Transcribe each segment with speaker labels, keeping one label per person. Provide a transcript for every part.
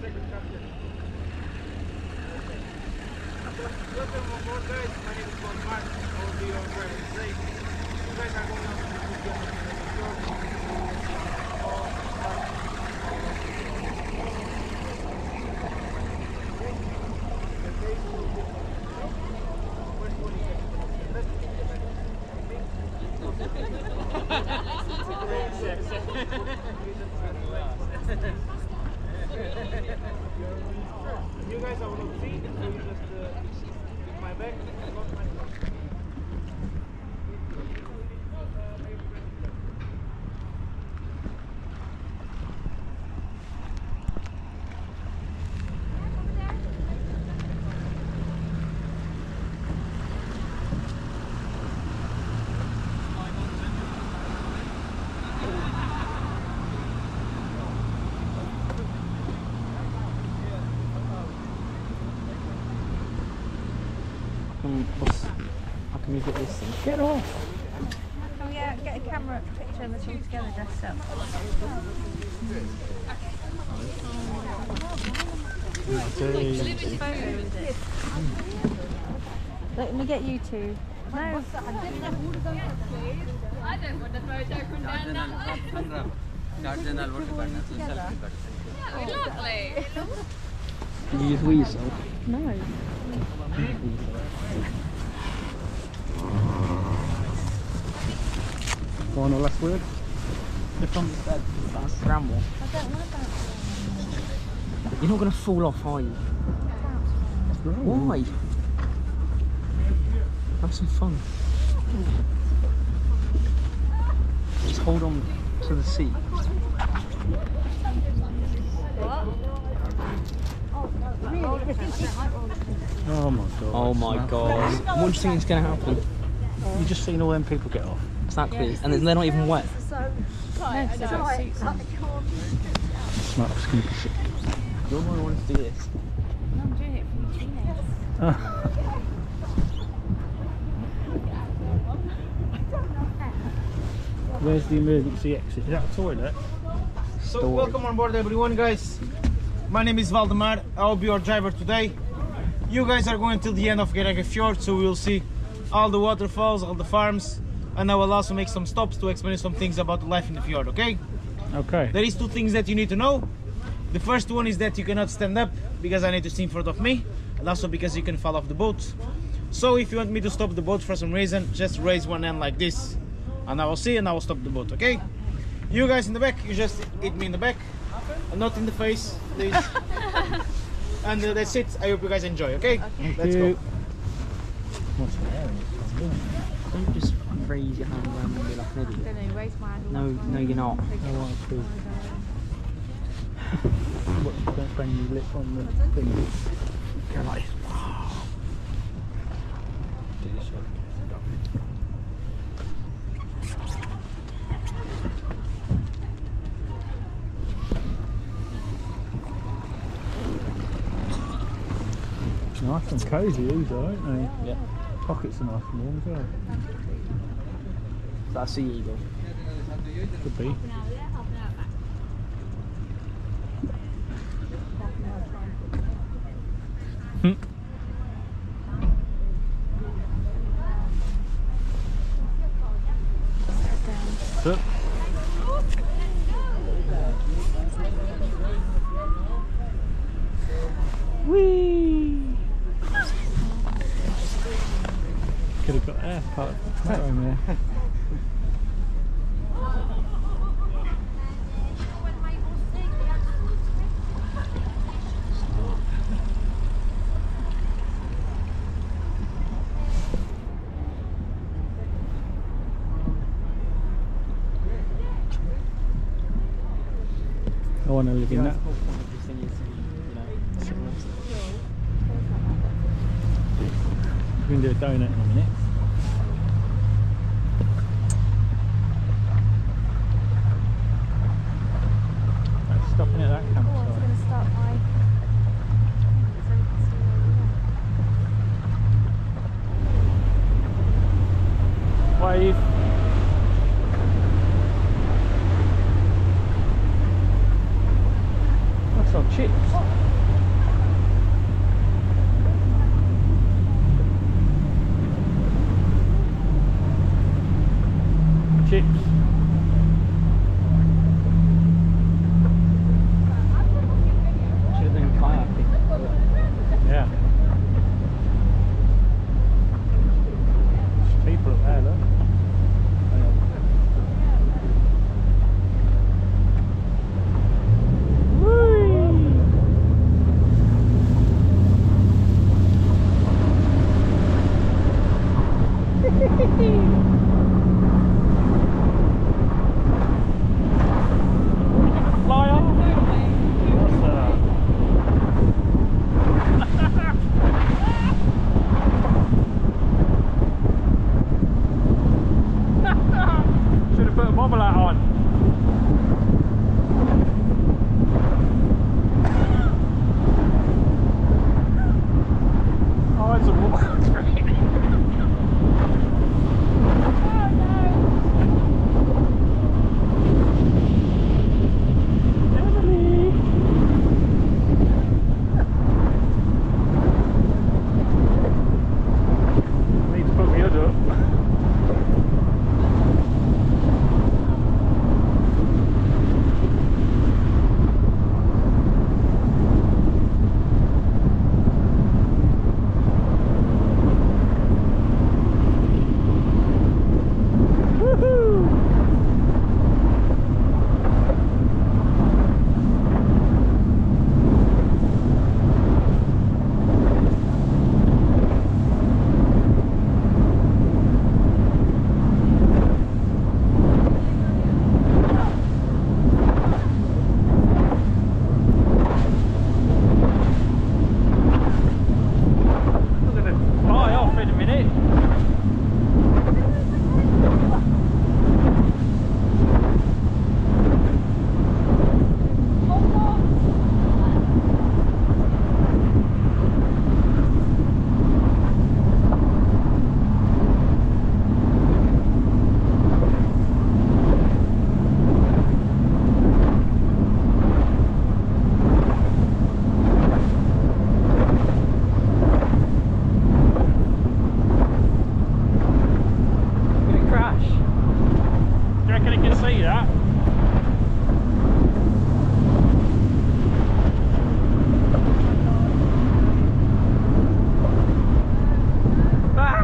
Speaker 1: second captain. Welcome on board, guys. My name is Mark. I will be your driver today. You guys are going on to the you guys are on the seat, so you just keep my back.
Speaker 2: How can we get this thing? Get off!
Speaker 3: Can we get a camera picture of us all together dressed up? Let me get you two. No.
Speaker 4: I don't want the photo from down there. Oh, lovely.
Speaker 2: Can you just wee yourself?
Speaker 3: No.
Speaker 2: Final last word? Lift on the bed. That's scramble.
Speaker 3: I don't know about that.
Speaker 2: You're not going to fall off, are you? Why? Have some fun. Just hold on to the seat.
Speaker 5: Oh my god.
Speaker 2: Oh my god. What do you think is going to happen?
Speaker 5: You've just seen all them people get off.
Speaker 2: Exactly. And they're not even wet.
Speaker 5: Smart skinny shit.
Speaker 2: You're the one who wants to do this.
Speaker 3: I'm doing it for the teenagers.
Speaker 5: Where's the emergency exit? Is that a toilet?
Speaker 1: So welcome on board everyone, guys. My name is Valdemar. I will be your driver today. You guys are going till the end of Hellesylt Fjords, so we'll see all the waterfalls, all the farms, and I will also make some stops to explain some things about life in the fjord, okay?
Speaker 5: Okay.
Speaker 1: There is two things that you need to know. The first one is that you cannot stand up because I need to see in front of me, and also because you can fall off the boat. So if you want me to stop the boat for some reason, just raise one hand like this, and I will see and I will stop the boat, okay? You guys in the back, you just hit me in the back, and not in the face, please. And that's it. I hope you guys enjoy, okay? Let's go.
Speaker 5: What's there?
Speaker 2: Don't just raise your hand randomly like an idiot.
Speaker 3: Don't know, raise my hand.
Speaker 2: No, you're not.
Speaker 5: I want to. What, don't bang your lip on the thing.
Speaker 2: Go like this.
Speaker 5: Nice and cosy these are, aren't they?
Speaker 2: Yeah.
Speaker 5: Pockets are nice and warm as well.
Speaker 2: That's the eagle.
Speaker 5: Could be. Look. Whee! Could have got air part in there. I want to live in that. We can do a donut in a minute. That's stopping at that
Speaker 3: Oh, I was
Speaker 5: campsite.
Speaker 3: going to start by...
Speaker 5: Wave. That's not Chips. Chips.
Speaker 2: Should have been kayaking.
Speaker 5: Yeah. There's people up there, look. Hang on. Fly off. What's that? Should have put a bobble hat on. Oh, it's a water. Need to put my hood up. I'm gonna fly off in a minute.
Speaker 2: Gonna crash.
Speaker 5: Do you reckon I can see that? Ah!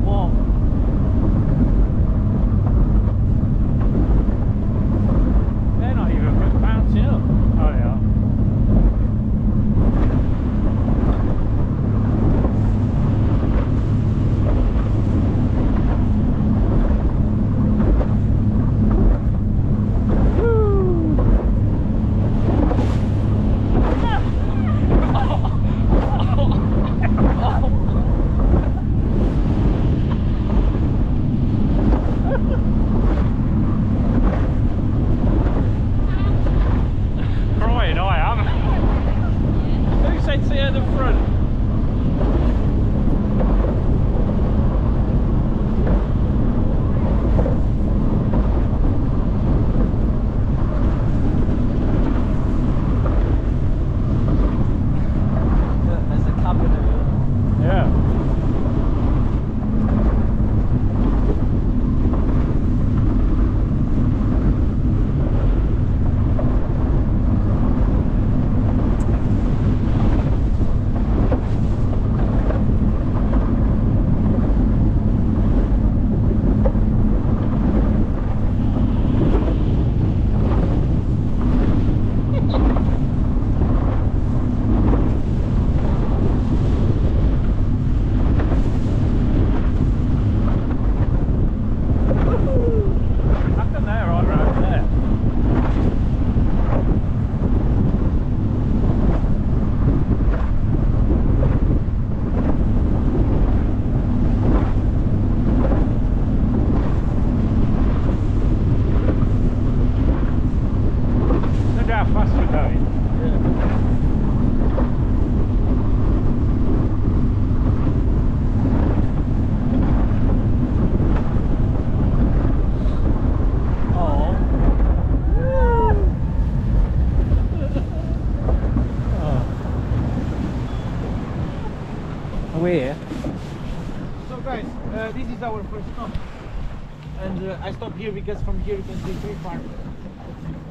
Speaker 2: What?
Speaker 5: They're not even bouncing up. Oh, they are. Crying, I am. Who said sit at the front?
Speaker 2: There's a cabin over here.
Speaker 5: Yeah. we're here.
Speaker 1: So guys, this is our first stop. And I stopped here because from here you can see very far.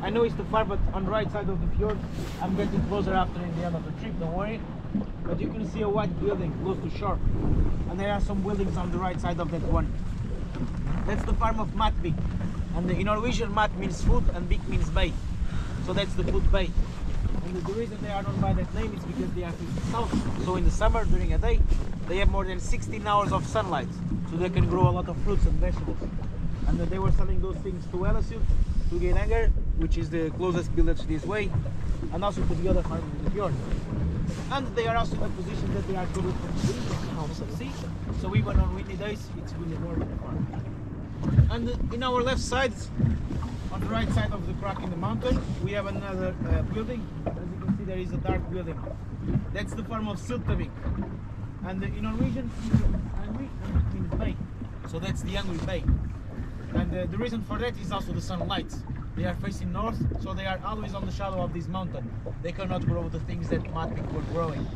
Speaker 1: I know it's too far, but on the right side of the fjord, I'm getting closer after in the end of the trip, don't worry. But you can see a white building close to shore. And there are some buildings on the right side of that one. That's the farm of Matbik. And in Norwegian, Mat means food and Bik means bay. So that's the food bay. And the reason they are known by that name is because they are facing south. So in the summer, during a day, they have more than 16 hours of sunlight. So they can grow a lot of fruits and vegetables. And they were selling those things to Hellesylt, to Geiranger, which is the closest village this way, and also to the other farms in the fjord. And they are also in a position that they are covered from wind and sea. So even on windy days, it's really warm in the farm. And in our left side, on the right side of the crack in the mountain, we have another building. As you can see, there is a dark building. That's the farm of Syltavik. And in Norwegian, angry means bay. So that's the angry bay. And the reason for that is also the sunlight. They are facing north, so they are always on the shadow of this mountain. They cannot grow the things that Matbik were growing.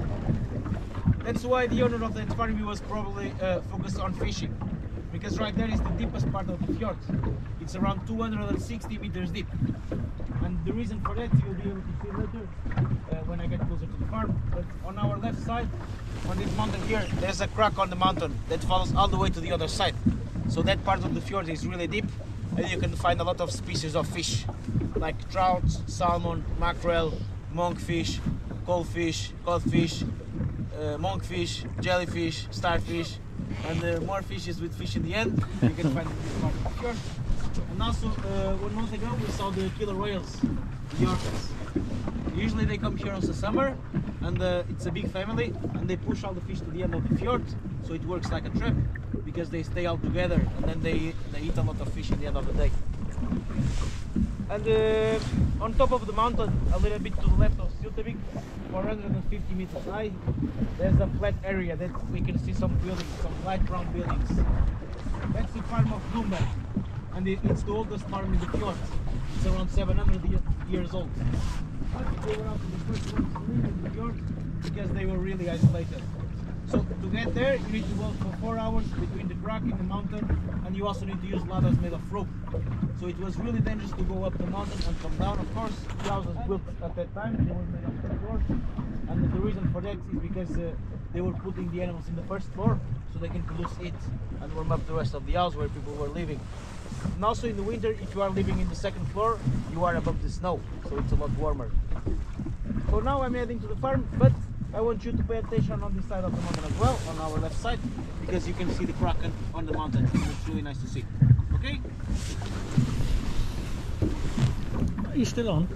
Speaker 1: That's why the owner of that farm was probably focused on fishing. Because right there is the deepest part of the fjord. It's around 260 meters deep. And the reason for that you'll be able to see later when I get closer to the farm. But on our left side, on this mountain here, there's a crack on the mountain that follows all the way to the other side. So that part of the fjord is really deep, and you can find a lot of species of fish, like trout, salmon, mackerel, monkfish, goldfish, codfish, monkfish, jellyfish, starfish, and more fishes with fish in the end. You can find in this part of the fjord. And also, 1 month ago, we saw the killer whales, the orcas. Usually they come here in the summer, and it's a big family, and they push all the fish to the end of the fjord, so it works like a trap, because they stay all together, and then they eat a lot of fish in the end of the day. And on top of the mountain, a little bit to the left of Syltavik, 450 meters high, there's a flat area that we can see some buildings, some light brown buildings. That's the farm of Bloomberg, and it's the oldest farm in the fjord. It's around 700 years old. They were also the first ones to live in the fjord because they were really isolated. So to get there, you need to walk for 4 hours between the crack in the mountain, and you also need to use ladders made of rope. So it was really dangerous to go up the mountain and come down. Of course, the houses built at that time, they were made of floor, and the reason for that is because they were putting the animals in the first floor so they can produce it and warm up the rest of the house where people were living. And also in the winter, if you are living in the second floor, you are above the snow, so it's a lot warmer. So now I'm heading to the farm, but I want you to pay attention on this side of the mountain as well, on our left side, because you can see the kraken on the mountain. It's really nice to see. Okay?
Speaker 5: Are you still on?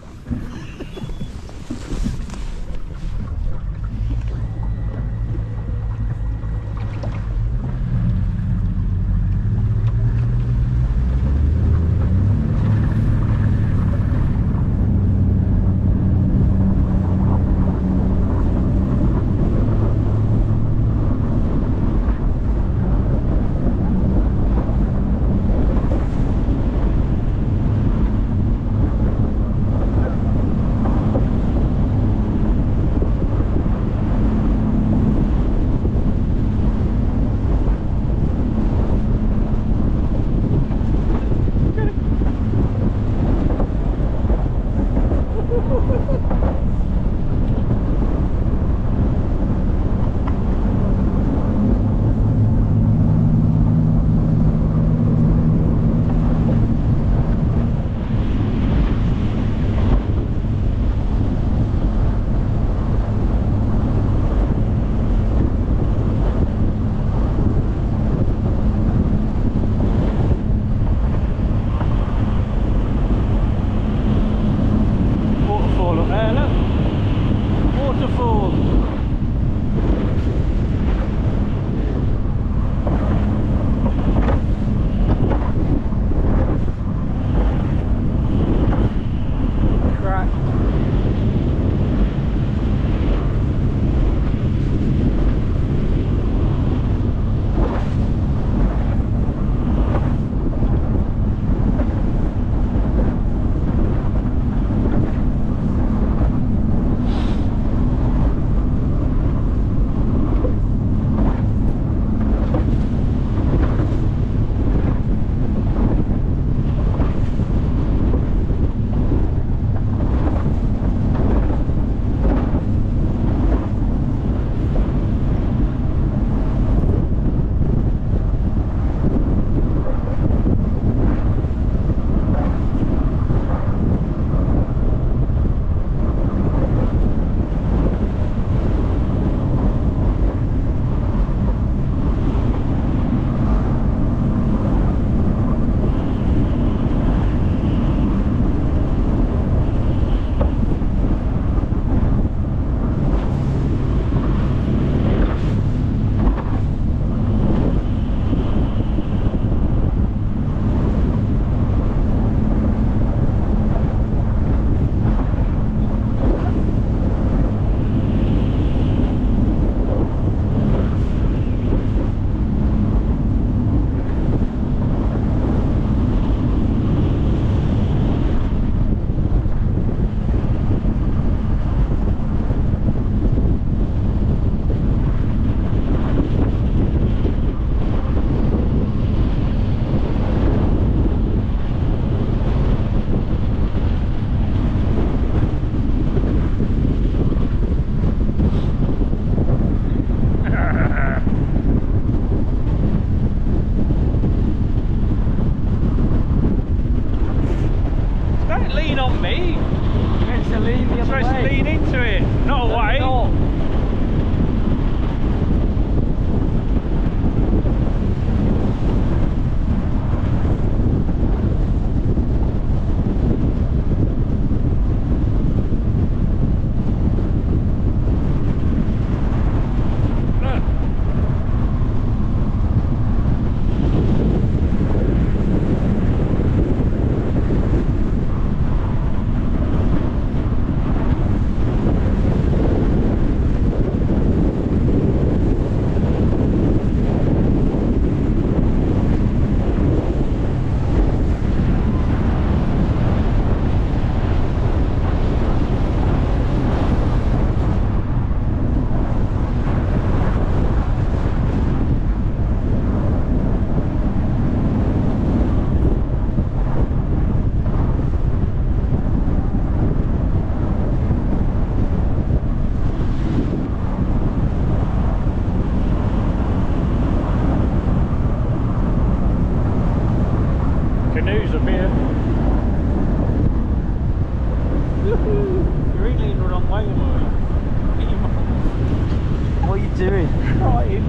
Speaker 5: crying.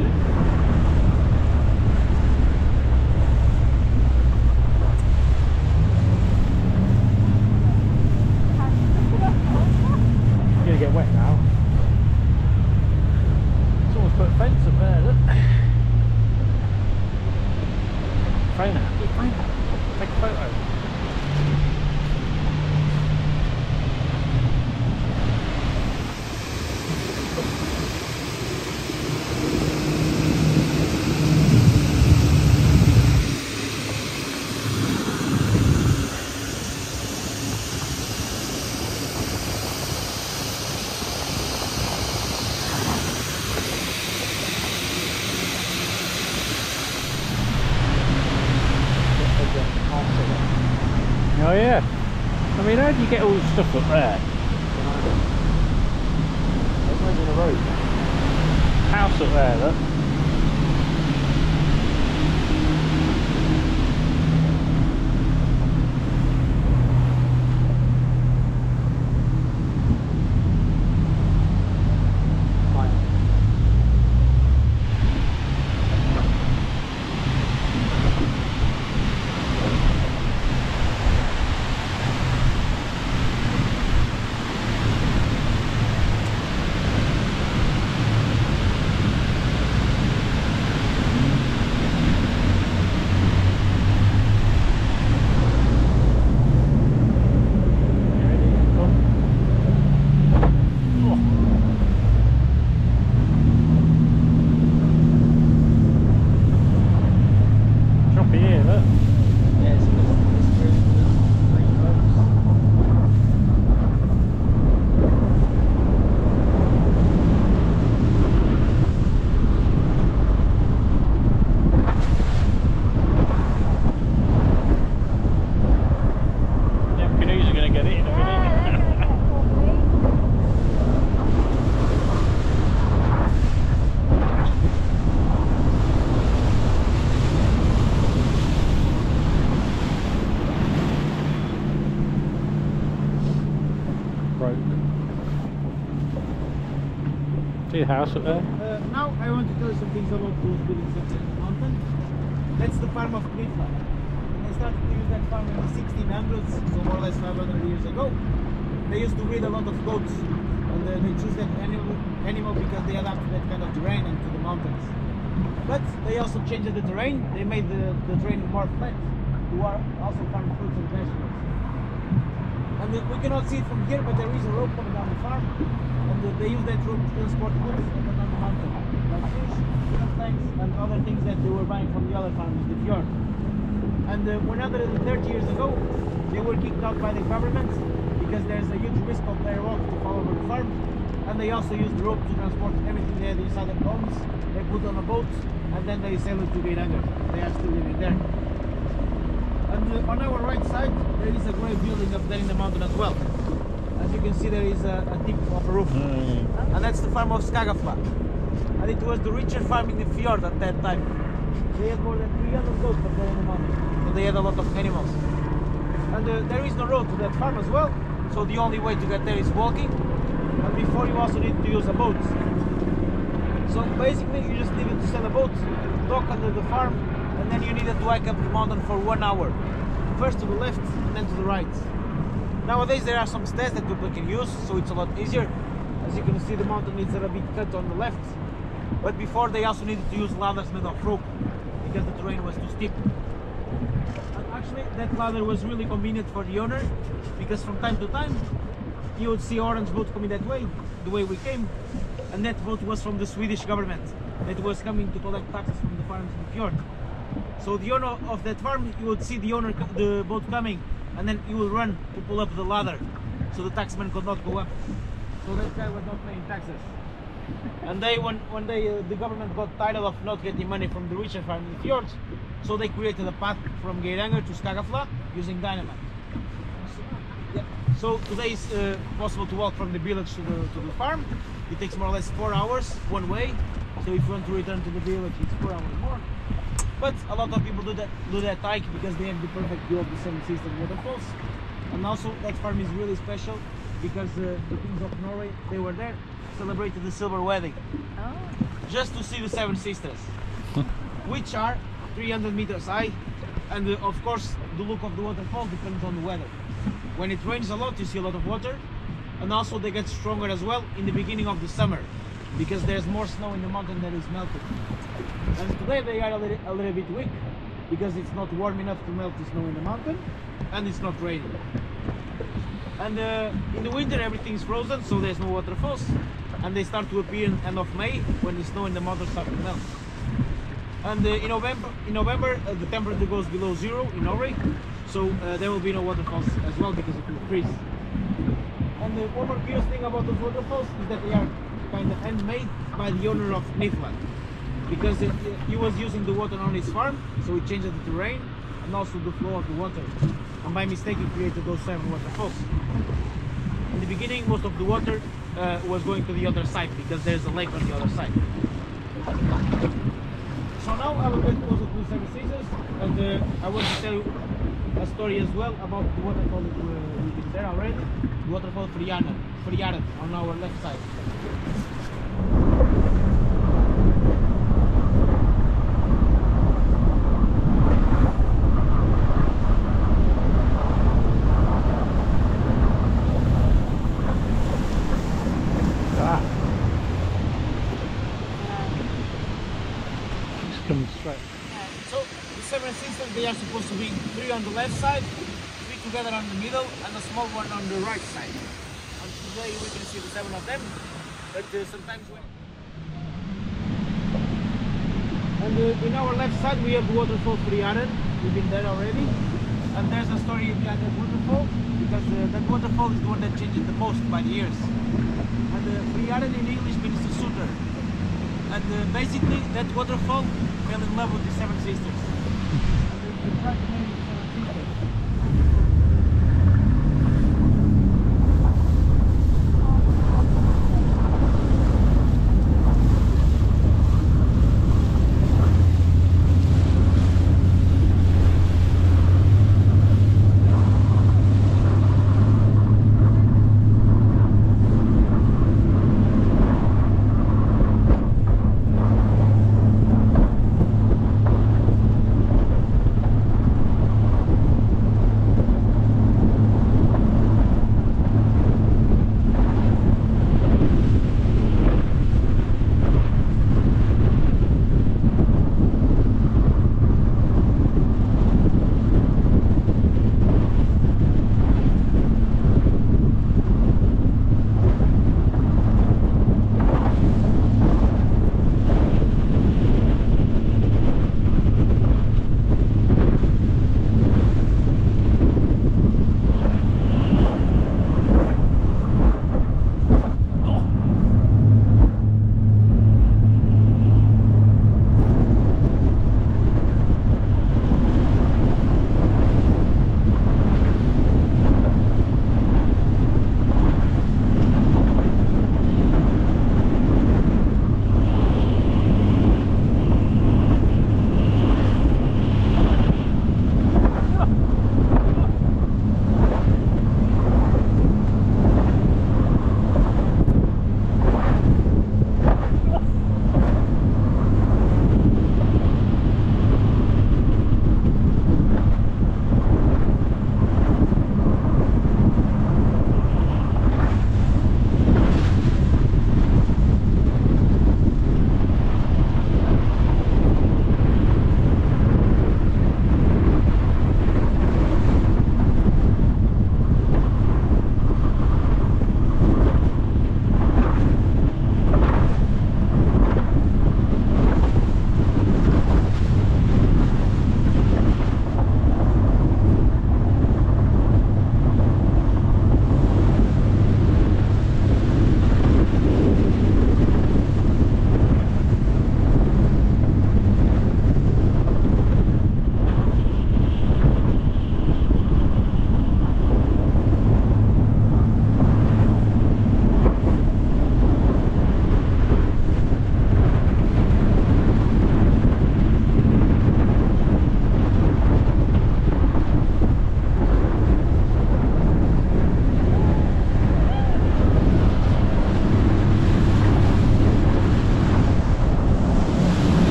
Speaker 5: You're gonna get wet now. Someone's put a fence up there, look. Phone out, get phone out. Take a photo. Oh yeah. I mean, how do you get all the stuff up there?
Speaker 2: Everyone's in a road.
Speaker 5: House up there, look. See the house up there?
Speaker 1: Now I want to tell you some things about those buildings up there in the mountain. That's the farm of Knitla. They started to use that farm in the 1600s, so more or less 500 years ago. They used to breed a lot of goats, and they choose that animal because they adapt to that kind of terrain and to the mountains. But they also changed the terrain. They made the terrain more flat to also farm fruits and vegetables. And we cannot see it from here, but there is a road coming down the farm, and they use that road to transport goods up and down the mountain, like fish, tanks, and other things that they were buying from the other farms in the fjord. And 130 years ago, they were kicked out by the government because there's a huge risk of their road to fall over the farm, and they also used the rope to transport everything they had inside their homes. They put on a boat, and then they sail it to Geiranger. They are still living there. And on our right side, there is a great building up there in the mountain as well. As you can see, there is a tip of a roof. And that's the farm of Skagafla. And it was the richest farm in the fjord at that time. They had more than 300 goats up there in the mountain. So they had a lot of animals. And there is no road to that farm as well. So the only way to get there is walking. And before, you also need to use a boat. So basically, you just needed to sell a boat, dock under the farm, and then you needed to hike up the mountain for 1 hour. First to the left and then to the right. Nowadays there are some stairs that people can use, so it's a lot easier. As you can see, the mountain is a bit cut on the left. But before, they also needed to use ladders made of rope because the terrain was too steep. And actually, that ladder was really convenient for the owner, because from time to time you would see orange boat coming that way, the way we came, and that boat was from the Swedish government. That was coming to collect taxes from the farms in the fjord. So the owner of that farm, you would see the boat coming, and then he would run to pull up the ladder, so the taxman could not go up. So that guy was not paying taxes. And the government got tired of not getting money from the richer farm in the fjords, so they created a path from Geiranger to Skagafla using dynamite. So today it's possible to walk from the village to the farm. It takes more or less 4 hours one way. So if you want to return to the village, it's 4 hours more. But a lot of people do that hike because they have the perfect view of the Sun System waterfalls. And also that farm is really special because the kings of Norway, they were there, celebrated the silver wedding.
Speaker 3: Oh.
Speaker 1: just to see the Seven Sisters, which are 300 meters high, and of course the look of the waterfall depends on the weather. When it rains a lot, you see a lot of water, and also they get stronger as well in the beginning of the summer, because there's more snow in the mountain that is melted. And today they are a little bit weak, because it's not warm enough to melt the snow in the mountain, and it's not raining. And in the winter everything's frozen, so there's no waterfalls, and they start to appear in end of May when the snow in the mountain starts to melt. And in November the temperature goes below zero in Norway, so there will be no waterfalls as well because it will freeze. And one more curious thing about those waterfalls is that they are kind of handmade by the owner of Nifland, because he was using the water on his farm, so he changed the terrain and also the flow of the water, and by mistake he created those 7 waterfalls. In the beginning most of the water was going to the other side because there's a lake on the other side. So now I will get closer to the Seven Sisters, and I want to tell you a story as well about the waterfall that we've been there already, the waterfall Fjords on our left side.
Speaker 5: Coming straight.
Speaker 1: So the Seven Sisters, they are supposed to be 3 on the left side, 3 together on the middle, and a small one on the right side. And today we can see the 7 of them, but sometimes when... And in our left side we have the waterfall Fjords. We've been there already, and there's a story behind that waterfall, because that waterfall is the one that changes the most by the years. And Fjords in English means the suitor. And basically that waterfall fell in love with the Seven Sisters. And they tried to marry the Seven Sisters.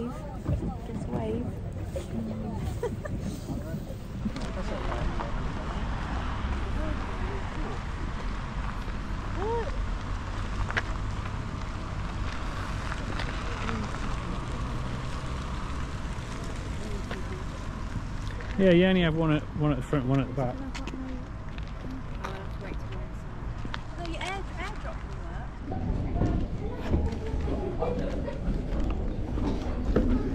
Speaker 3: wave. Just wave.
Speaker 5: Yeah, you only have one at the front, one at the back.
Speaker 3: No, your airdrop will work.